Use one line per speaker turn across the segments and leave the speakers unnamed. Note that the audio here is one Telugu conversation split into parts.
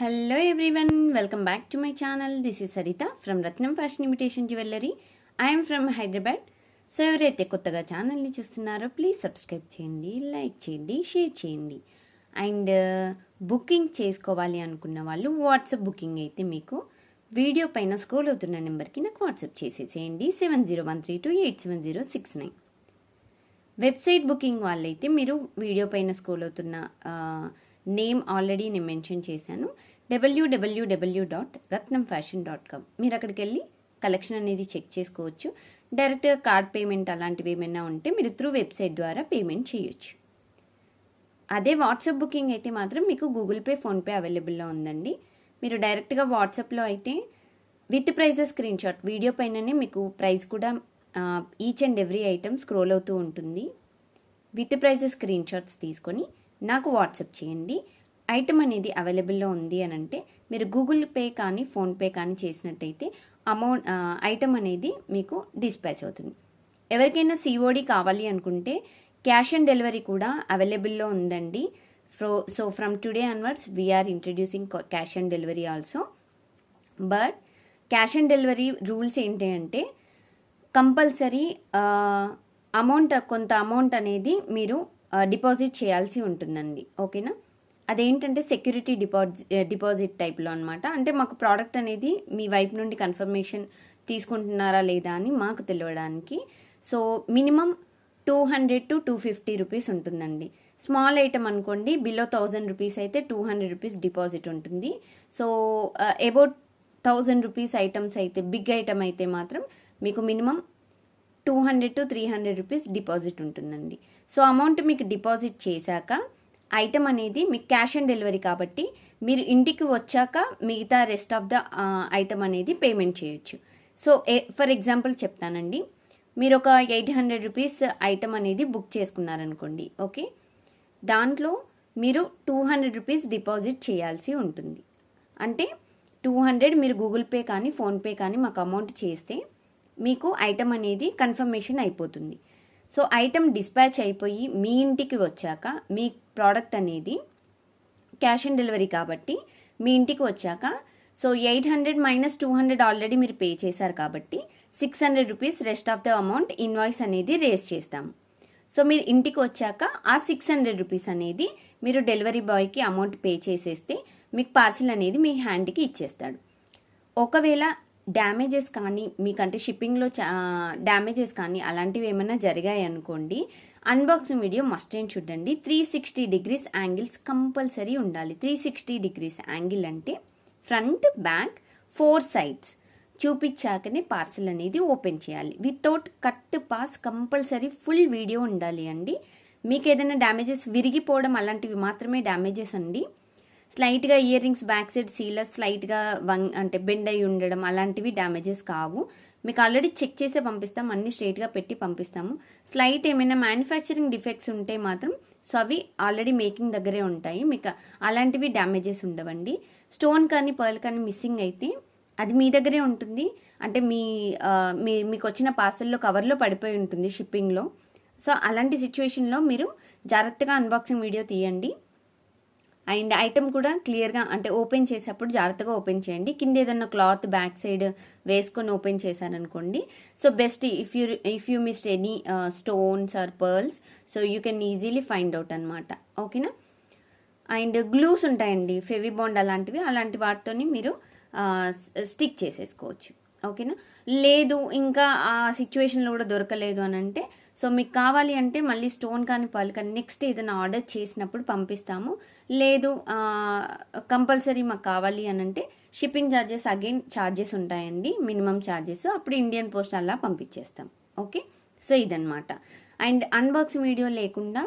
Hello everyone, welcome back to my channel. This is Sarita from Ratnam Fashion Imitation Jewelry. I am from Hyderabad. So ఎవరైతే కొత్తగా ఛానల్ని చూస్తున్నారో ప్లీజ్ సబ్స్క్రైబ్ చేయండి, లైక్ చేయండి, షేర్ చేయండి. అండ్ బుకింగ్ చేసుకోవాలి అనుకున్న వాళ్ళు వాట్సాప్ బుకింగ్ అయితే మీకు వీడియో పైన స్క్రోల్ అవుతున్న నెంబర్కి నాకు వాట్సాప్ చేసేసేయండి 7013287069. వెబ్సైట్ బుకింగ్ వాళ్ళైతే మీరు వీడియో పైన స్క్రోల్ అవుతున్న నేమ్ ఆల్రెడీ నేను మెన్షన్ చేశాను, www.ratnamfashion.com. మీరు అక్కడికి వెళ్ళి కలెక్షన్ అనేది చెక్ చేసుకోవచ్చు. డైరెక్ట్గా కార్డ్ పేమెంట్ అలాంటివి ఏమైనా ఉంటే మీరు త్రూ వెబ్సైట్ ద్వారా పేమెంట్ చేయొచ్చు. అదే వాట్సాప్ బుకింగ్ అయితే మాత్రం మీకు గూగుల్ పే, ఫోన్పే అవైలబుల్లో ఉందండి. మీరు డైరెక్ట్గా వాట్సాప్లో అయితే with prices screenshot video పైననే మీకు ప్రైస్ కూడా each and every item scroll అవుతూ ఉంటుంది. విత్ ప్రైజెస్ స్క్రీన్ షాట్స్ తీసుకొని నాకు వాట్సాప్ చేయండి. ఐటమ్ అనేది అవైలబుల్లో ఉంది అని అంటే మీరు గూగుల్ పే కానీ ఫోన్పే కానీ చేసినట్టయితే ఐటమ్ అనేది మీకు డిస్పాచ్ అవుతుంది. ఎవరికైనా సిఓడి కావాలి అనుకుంటే క్యాష్ ఆన్ డెలివరీ కూడా అవైలబుల్లో ఉందండి. So from today onwards we're introducing cash on delivery also. But cash on delivery rules ఏంటి అంటే కంపల్సరీ కొంత అమౌంట్ అనేది మీరు డిపాజిట్ చేయాల్సి ఉంటుందండి. ఓకేనా? అదేంటంటే సెక్యూరిటీ డిపాజిట్ టైప్లో అనమాట. అంటే మాకు ప్రోడక్ట్ అనేది మీ వైపు నుండి కన్ఫర్మేషన్ తీసుకుంటున్నారా లేదా అని మాకు తెలియడానికి. సో మినిమం 200 to 250 రూపీస్ ఉంటుందండి. స్మాల్ ఐటమ్ అనుకోండి, బిలో 1000 రూపీస్ అయితే 200 రూపీస్ డిపాజిట్ ఉంటుంది. సో అబౌట్ 1000 రూపీస్ ఐటమ్స్ అయితే, బిగ్ ఐటమ్ అయితే మాత్రం మీకు మినిమం 200 to 300 రూపీస్ డిపాజిట్ ఉంటుందండి. సో అమౌంట్ మీకు డిపాజిట్ చేశాక ఐటమ్ అనేది మీకు క్యాష్ ఆన్ డెలివరీ కాబట్టి మీరు ఇంటికి వచ్చాక మిగతా రెస్ట్ ఆఫ్ ద ఐటమ్ అనేది పేమెంట్ చేయొచ్చు. సో ఫర్ ఎగ్జాంపుల్ చెప్తానండి, మీరు ఒక 800 రూపీస్ ఐటమ్ అనేది బుక్ చేసుకున్నారనుకోండి. ఓకే, దాంట్లో మీరు 200 రూపీస్ డిపాజిట్ చేయాల్సి ఉంటుంది. అంటే 200 మీరు గూగుల్ పే కానీ ఫోన్పే కానీ మాకు అమౌంట్ చేస్తే మీకు ఐటమ్ అనేది కన్ఫర్మేషన్ అయిపోతుంది. సో ఐటమ్ డిస్పాచ్ అయిపోయి మీ ఇంటికి వచ్చాక మీ ప్రోడక్ట్ అనేది క్యాష్ ఆన్ డెలివరీ కాబట్టి మీ ఇంటికి వచ్చాక సో 800 మైనస్ 200 ఆల్రెడీ మీరు పే చేశారు కాబట్టి 600 rupees rest of the amount invoice అనేది రేస్ చేస్తాము. సో మీరు ఇంటికి వచ్చాక ఆ 600 రూపీస్ అనేది మీరు డెలివరీ బాయ్కి అమౌంట్ పే చేసేస్తే మీకు పార్సిల్ అనేది మీ హ్యాండ్కి ఇచ్చేస్తాడు. ఒకవేళ డ్యామేజెస్ కానీ మీకంటే షిప్పింగ్లో డ్యామేజెస్ కానీ అలాంటివి ఏమైనా జరిగాయి అనుకోండి, అన్బాక్సింగ్ వీడియో మస్ట్ అండ్ చూడండి. 360 degrees యాంగిల్స్ కంపల్సరీ ఉండాలి. 360 degrees యాంగిల్ అంటే ఫ్రంట్, బ్యాక్, 4 sides చూపించాకనే పార్సల్ అనేది ఓపెన్ చేయాలి. Without cut pass compulsory full video ఉండాలి అండి. మీకు ఏదైనా డ్యామేజెస్ విరిగిపోవడం అలాంటివి మాత్రమే డ్యామేజెస్ అండి. స్లైట్గా earrings back side sealer స్లైట్గా అంటే బెండ్ అయి ఉండడం అలాంటివి డ్యామేజెస్ కావు. మీకు ఆల్రెడీ చెక్ చేసే పంపిస్తాం, అన్ని స్ట్రైట్గా పెట్టి పంపిస్తాము. స్లైట్ ఏమైనా మ్యానుఫ్యాక్చరింగ్ డిఫెక్ట్స్ ఉంటే మాత్రం సో అవి ఆల్రెడీ మేకింగ్ దగ్గరే ఉంటాయి, మీకు అలాంటివి డ్యామేజెస్ ఉండవండి. స్టోన్ కానీ పర్ల్ కానీ మిస్సింగ్ అయితే అది మీ దగ్గరే ఉంటుంది. అంటే మీకు వచ్చిన పార్సల్లో కవర్లో పడిపోయి ఉంటుంది షిప్పింగ్లో. సో అలాంటి సిచ్యువేషన్లో మీరు జాగ్రత్తగా అన్బాక్సింగ్ వీడియో తీయండి. అండ్ ఐటమ్ కూడా క్లియర్గా అంటే ఓపెన్ చేసేటప్పుడు జాగ్రత్తగా ఓపెన్ చేయండి. కింద ఏదన్నా క్లాత్ బ్యాక్ సైడ్ వేసుకొని ఓపెన్ చేశారనుకోండి, so best if you missed any stones or pearls so you can easily find out అనమాట. ఓకేనా? అండ్ గ్లూస్ ఉంటాయండి, ఫెవిబాండ్ అలాంటి వాటితోని మీరు స్టిక్ చేసేసుకోవచ్చు. ఓకేనా? లేదు ఇంకా ఆ సిచ్యువేషన్లో కూడా దొరకలేదు అని అంటే సో మీకు కావాలి అంటే మళ్ళీ స్టోన్ కానీ పర్ల్ కానీ నెక్స్ట్ ఏదైనా ఆర్డర్ చేసినప్పుడు పంపిస్తాము. లేదు కంపల్సరీ మాకు కావాలి అని అంటే షిప్పింగ్ ఛార్జెస్ అగైన్ ఛార్జెస్ ఉంటాయండి, మినిమం ఛార్జెస్. అప్పుడు ఇండియన్ పోస్ట్ అలా పంపించేస్తాం. ఓకే, సో ఇదనమాట. అండ్ అన్బాక్సింగ్ వీడియో లేకుండా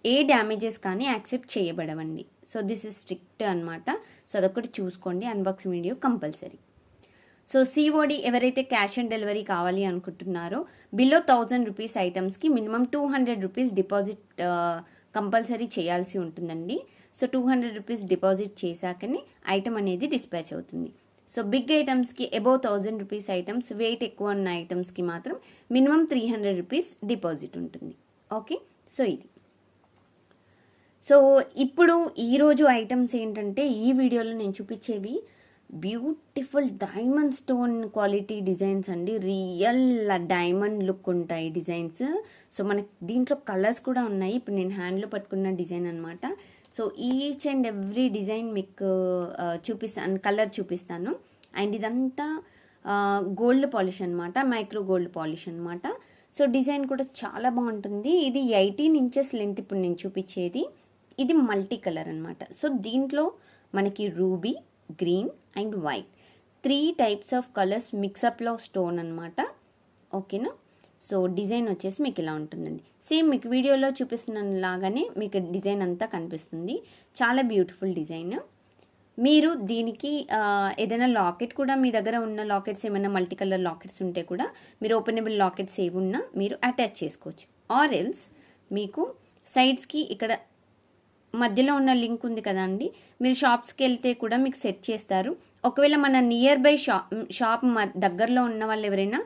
ఏ డ్యామేజెస్ కానీ యాక్సెప్ట్ చేయబడవండి. సో దిస్ ఇస్ స్ట్రిక్ట్ అనమాట. సో అదొకటి చూసుకోండి, unboxing video compulsory. So COD ఎవరైతే క్యాష్ ఆన్ డెలివరీ కావాలి అనుకుంటున్నారో బిలో 1000 రూపీస్ ఐటమ్స్కి మినిమం 200 రూపీస్ డిపాజిట్ కంపల్సరీ చేయాల్సి ఉంటుందండి. సో 200 రూపీస్ డిపాజిట్ చేశాకనే ఐటమ్ అనేది డిస్పాచ్ అవుతుంది. So big ఐటమ్స్కి above 1000 rupees items, weight ఎక్కువ ఉన్న ఐటమ్స్కి మాత్రం మినిమం 300 రూపీస్ డిపాజిట్ ఉంటుంది. ఓకే, సో ఇది. సో ఇప్పుడు ఈరోజు ఐటమ్స్ ఏంటంటే ఈ వీడియోలో నేను చూపించేవి beautiful diamond stone quality designs అండి. రియల్ డైమండ్ లుక్ ఉంటాయి డిజైన్స్. సో మనకి దీంట్లో కలర్స్ కూడా ఉన్నాయి. ఇప్పుడు నేను హ్యాండ్లో పట్టుకున్న డిజైన్ అనమాట. So each and every design మీకు చూపిస్తాను, కలర్ చూపిస్తాను. అండ్ ఇదంతా గోల్డ్ పాలిష్ అనమాట, మైక్రో గోల్డ్ పాలిష్ అనమాట. సో డిజైన్ కూడా చాలా బాగుంటుంది. ఇది 18 ఇంచెస్ లెంత్ ఇప్పుడు నేను చూపించేది. ఇది మల్టీ కలర్ అనమాట. సో దీంట్లో మనకి ruby, green and white 3 types of colours మిక్సప్లో స్టోన్ అనమాట. ఓకేనా. సో డిజైన్ వచ్చేసి మీకు ఇలా ఉంటుందండి. సేమ్ మీకు వీడియోలో చూపిస్తున్న లాగానే మీకు డిజైన్ అంతా కనిపిస్తుంది. చాలా బ్యూటిఫుల్ డిజైన్. మీరు దీనికి ఏదైనా లాకెట్ కూడా మీ దగ్గర ఉన్న లాకెట్స్ ఏమైనా మల్టీ కలర్ లాకెట్స్ ఉంటే కూడా మీరు ఓపెనబుల్ లాకెట్స్ ఏవి ఉన్నా మీరు అటాచ్ చేసుకోవచ్చు. ఆర్ ఎల్స్ మీకు సైడ్స్కి ఇక్కడ మధ్యలో ఉన్న లింక్ ఉంది కదా అండి, మీరు షాప్స్కి వెళ్తే కూడా మీకు సెట్ చేస్తారు. ఒకవేళ మన నియర్ బై షాప్ దగ్గరలో ఉన్న వాళ్ళు ఎవరైనా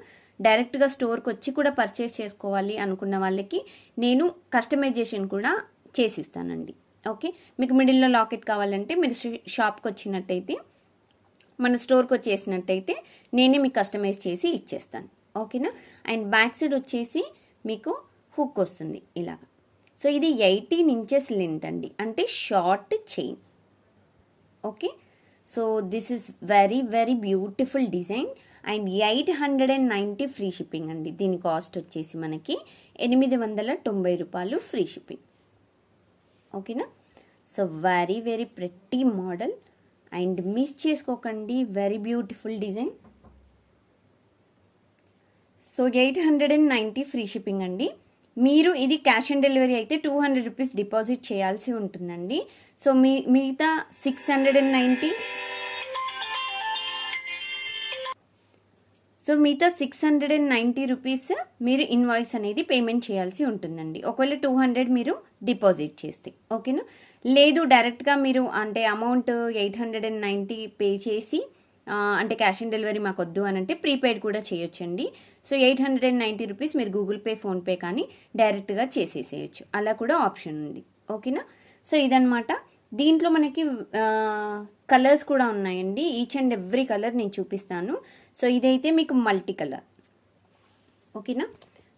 డైరెక్ట్గా స్టోర్కి వచ్చి కూడా పర్చేస్ చేసుకోవాలి అనుకున్న వాళ్ళకి నేను కస్టమైజేషన్ కూడా చేసిస్తానండి. ఓకే, మీకు మిడిల్లో లాకెట్ కావాలంటే మీరు షాప్కి వచ్చినట్టయితే, మన స్టోర్కి వచ్చేసినట్టయితే నేనే మీకు కస్టమైజ్ చేసి ఇచ్చేస్తాను. ఓకేనా. అండ్ బ్యాక్ సైడ్ వచ్చేసి మీకు హుక్ వస్తుంది ఇలాగా. సో ఇది 18 ఇంచెస్ లెంత్ అండి, అంటే short chain. Okay, so this is very very beautiful design. And 890 free shipping అండి. దీని కాస్ట్ వచ్చేసి మనకి 890 రూపాయలు ఫ్రీ షిప్పింగ్. ఓకేనా. So very very pretty model and miss చేసుకోకండి. Very beautiful design. So 890 free shipping అండి. మీరు ఇది క్యాష్ ఆన్ డెలివరీ అయితే 200 రూపీస్ డిపాజిట్ చేయాల్సి ఉంటుందండి. సో మిగతా 690 రూపీస్ మీరు ఇన్వాయిస్ అనేది పేమెంట్ చేయాల్సి ఉంటుందండి, ఒకవేళ 200 మీరు డిపాజిట్ చేస్తే. ఓకేనా. లేదు డైరెక్ట్గా మీరు అంటే అమౌంట్ 890 పే చేసి అంటే క్యాష్ ఆన్ డెలివరీ మాకు వద్దు అని అంటే ప్రీపెయిడ్ కూడా చేయొచ్చండి. సో 890 రూపీస్ మీరు గూగుల్ పే, ఫోన్పే కానీ డైరెక్ట్గా చేసేసేయచ్చు, అలా కూడా ఆప్షన్ ఉంది. ఓకేనా. సో ఇదనమాట. దీంట్లో మనకి కలర్స్ కూడా ఉన్నాయండి. ఈచ్ అండ్ ఎవ్రీ కలర్ నేను చూపిస్తాను. సో ఇదైతే మీకు మల్టీ కలర్. ఓకేనా.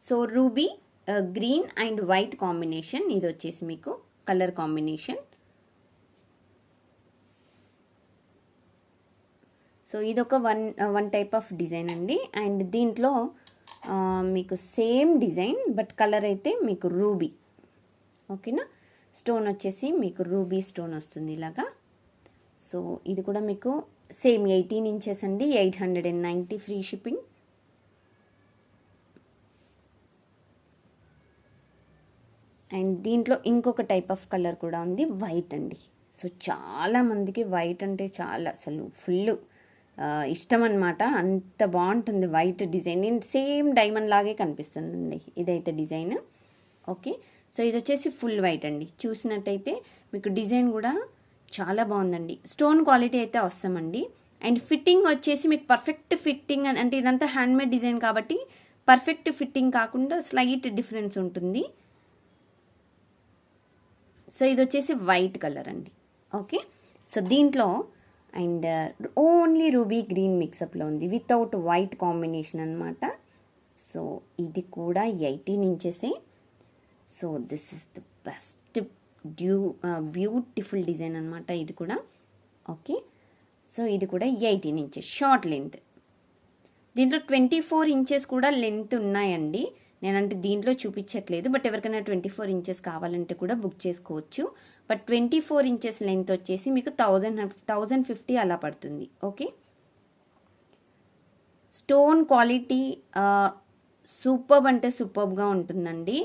So ruby, green and white combination. ఇది వచ్చేసి మీకు కలర్ కాంబినేషన్. సో ఇదొక వన్ టైప్ ఆఫ్ డిజైన్ అండి. అండ్ దీంట్లో మీకు సేమ్ డిజైన్ బట్ కలర్ అయితే మీకు రూబీ. ఓకేనా. స్టోన్ వచ్చేసి మీకు రూబీ స్టోన్ వస్తుంది ఇలాగా. సో ఇది కూడా మీకు సేమ్ 18 ఇంచెస్ అండి, 890 ఫ్రీ షిప్పింగ్. అండ్ దీంట్లో ఇంకొక టైప్ ఆఫ్ కలర్ కూడా ఉంది, వైట్ అండి. సో చాలా మందికి వైట్ అంటే చాలా అసలు ఫుల్ ఇష్టం అనమాట. అంత బాగుంటుంది వైట్ డిజైన్. సేమ్ డైమండ్ లాగే కనిపిస్తుంది ఇదైతే డిజైన్. ఓకే. సో ఇది వచ్చేసి ఫుల్ వైట్ అండి. చూసినట్టయితే మీకు డిజైన్ కూడా చాలా బాగుందండి. స్టోన్ క్వాలిటీ అయితే వస్తామండి. అండ్ ఫిట్టింగ్ వచ్చేసి మీకు పర్ఫెక్ట్ ఫిట్టింగ్ అంటే ఇదంతా హ్యాండ్మేడ్ డిజైన్ కాబట్టి పర్ఫెక్ట్ ఫిట్టింగ్ కాకుండా స్లైట్ డిఫరెన్స్ ఉంటుంది. సో ఇది వచ్చేసి వైట్ కలర్ అండి. ఓకే. సో దీంట్లో అండ్ ఓన్లీ రూబీ గ్రీన్ మిక్సప్లో ఉంది, వితౌట్ వైట్ కాంబినేషన్ అనమాట. సో ఇది కూడా 18 ఇంచెసే. So this is the best beautiful design అనమాట ఇది కూడా. ఓకే. సో ఇది కూడా 18 ఇంచెస్ షార్ట్ లెంత్. దీంట్లో 24 ఇంచెస్ కూడా లెంత్ ఉన్నాయండి. నేనంటే దీంట్లో చూపించట్లేదు, బట్ ఎవరికైనా 24 ఇంచెస్ కావాలంటే కూడా బుక్ చేసుకోవచ్చు. బట్ 24 ఇంచెస్ లెంత్ వచ్చేసి మీకు 1050 అలా పడుతుంది. ఓకే. స్టోన్ క్వాలిటీ సూపర్బ్ అంటే సూపర్బ్గా ఉంటుందండి.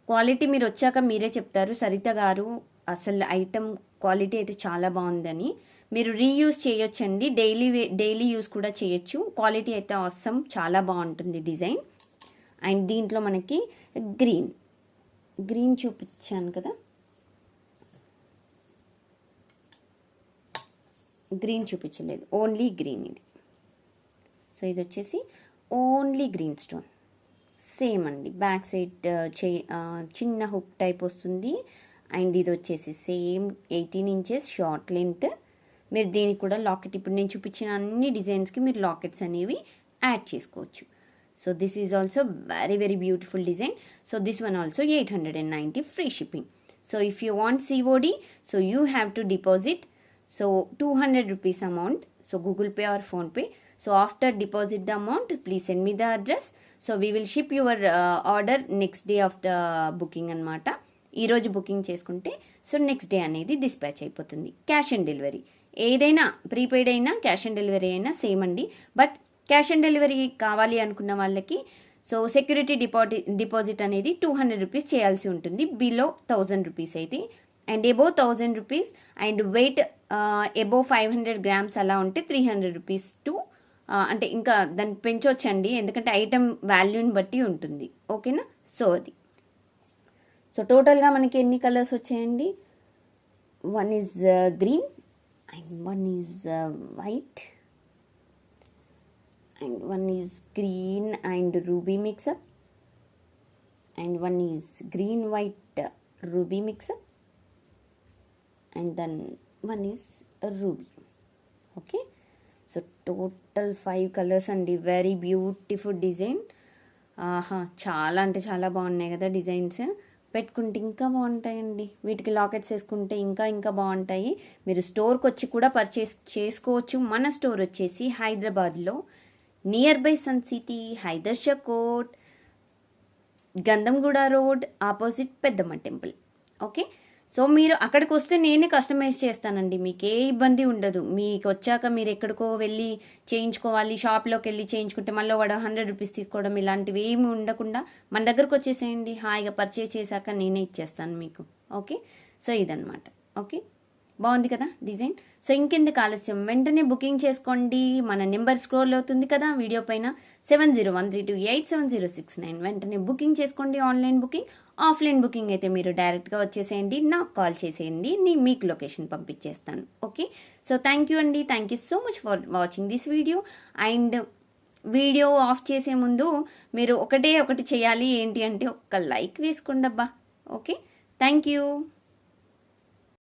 క్వాలిటీ మీరు వచ్చాక మీరే చెప్తారు, సరిత గారు అసలు ఐటమ్ క్వాలిటీ అయితే చాలా బాగుందని. మీరు రీయూజ్ చేయొచ్చండి, డైలీ యూజ్ కూడా చేయొచ్చు. క్వాలిటీ అయితే అవసరం, చాలా బాగుంటుంది డిజైన్. అండ్ దీంట్లో మనకి గ్రీన్ చూపించాను కదా, గ్రీన్ చూపించలేదు, ఓన్లీ గ్రీన్ ఇది. సో ఇది వచ్చేసి ఓన్లీ గ్రీన్ స్టోన్. సేమ్ అండి, బ్యాక్ సైడ్ చిన్న హుక్ టైప్ వస్తుంది. అండ్ ఇది వచ్చేసి సేమ్ 18 ఇంచెస్ షార్ట్ లెంత్. మీరు దీనికి కూడా లాకెట్, ఇప్పుడు నేను చూపించిన అన్ని డిజైన్స్కి మీరు లాకెట్స్ అనేవి యాడ్ చేసుకోవచ్చు. So this is also very very beautiful design. So this one also 890 free shipping. So if you want COD, so you have to deposit so 200 rupees amount, so Google Pay or Phone Pay. So after deposit the amount, please send me the address. So we will ship your order next day of the booking అనమాట. ఈరోజు బుకింగ్ చేసుకుంటే సో నెక్స్ట్ డే అనేది డిస్పాచ్ అయిపోతుంది. క్యాష్ ఆన్ డెలివరీ ఏదైనా, ప్రీపెయిడ్ అయినా క్యాష్ ఆన్ డెలివరీ అయినా సేమ్ అండి. బట్ క్యాష్ ఆన్ డెలివరీ కావాలి అనుకున్న వాళ్ళకి సో సెక్యూరిటీ డిపాజిట్ అనేది 200 rupees చేయాల్సి ఉంటుంది, బిలో 1000 rupees అయితే. And above 1000 rupees and weight above 500 grams అలా ఉంటే 300 rupees టు అంటే ఇంకా దాన్ని పెంచవచ్చండి, ఎందుకంటే ఐటమ్ వాల్యూని బట్టి ఉంటుంది. ఓకేనా? సో అది. సో టోటల్గా మనకి ఎన్ని కలర్స్ వచ్చాయండి? One is green and one is white and one is green and ruby mixup and one is green white ruby mixup and then one is a ruby. Okay, so total 5 colors అండి. Very beautiful design. చాలా అంటే చాలా బాగున్నాయి కదా డిజైన్స్. పెట్టుకుంటే ఇంకా బాగుంటాయండి, వీటికి లాకెట్స్ వేసుకుంటే ఇంకా ఇంకా బాగుంటాయి. మీరు స్టోర్కి వచ్చి కూడా పర్చేస్ చేసుకోవచ్చు. మన స్టోర్ వచ్చేసి హైదరాబాద్లో nearby sun city, Hyder Shah Kot, Gandhamguda road opposite Peddamma temple. Okay, so మీరు అక్కడికి వస్తే నేనే కస్టమైజ్ చేస్తానండి, మీకు ఏ ఇబ్బంది ఉండదు. మీకు వచ్చాక మీరు ఎక్కడికో వెళ్ళి చేయించుకోవాలి, షాప్లోకి వెళ్ళి చేయించుకుంటే మళ్ళీ వాడు 100 rupees తీసుకోవడం ఇలాంటివి ఏమి ఉండకుండా మన దగ్గరకు వచ్చేసేయండి. హాయిగా పర్చేజ్ చేశాక నేనే ఇచ్చేస్తాను మీకు. ఓకే, సో ఇదన్నమాట. ఓకే, బాగుంది కదా డిజైన్. సో ఇంకెందుకు ఆలస్యం, వెంటనే బుకింగ్ చేసుకోండి. మన నెంబర్ స్క్రోల్ అవుతుంది కదా వీడియో పైన, 7013287069. వెంటనే బుకింగ్ చేసుకోండి. ఆన్లైన్ బుకింగ్, ఆఫ్లైన్ బుకింగ్ అయితే మీరు డైరెక్ట్గా వచ్చేసేయండి, నాకు కాల్ చేసేయండి, నేను మీకు లొకేషన్ పంపించేస్తాను. ఓకే, సో థ్యాంక్ యూ అండి. Thank you so much for watching this video. And video of చేసే ముందు మీరు ఒకటి చేయాలి, ఏంటి అంటే ఒక్క లైక్ వేసుకోండి అబ్బా. Okay, thank you.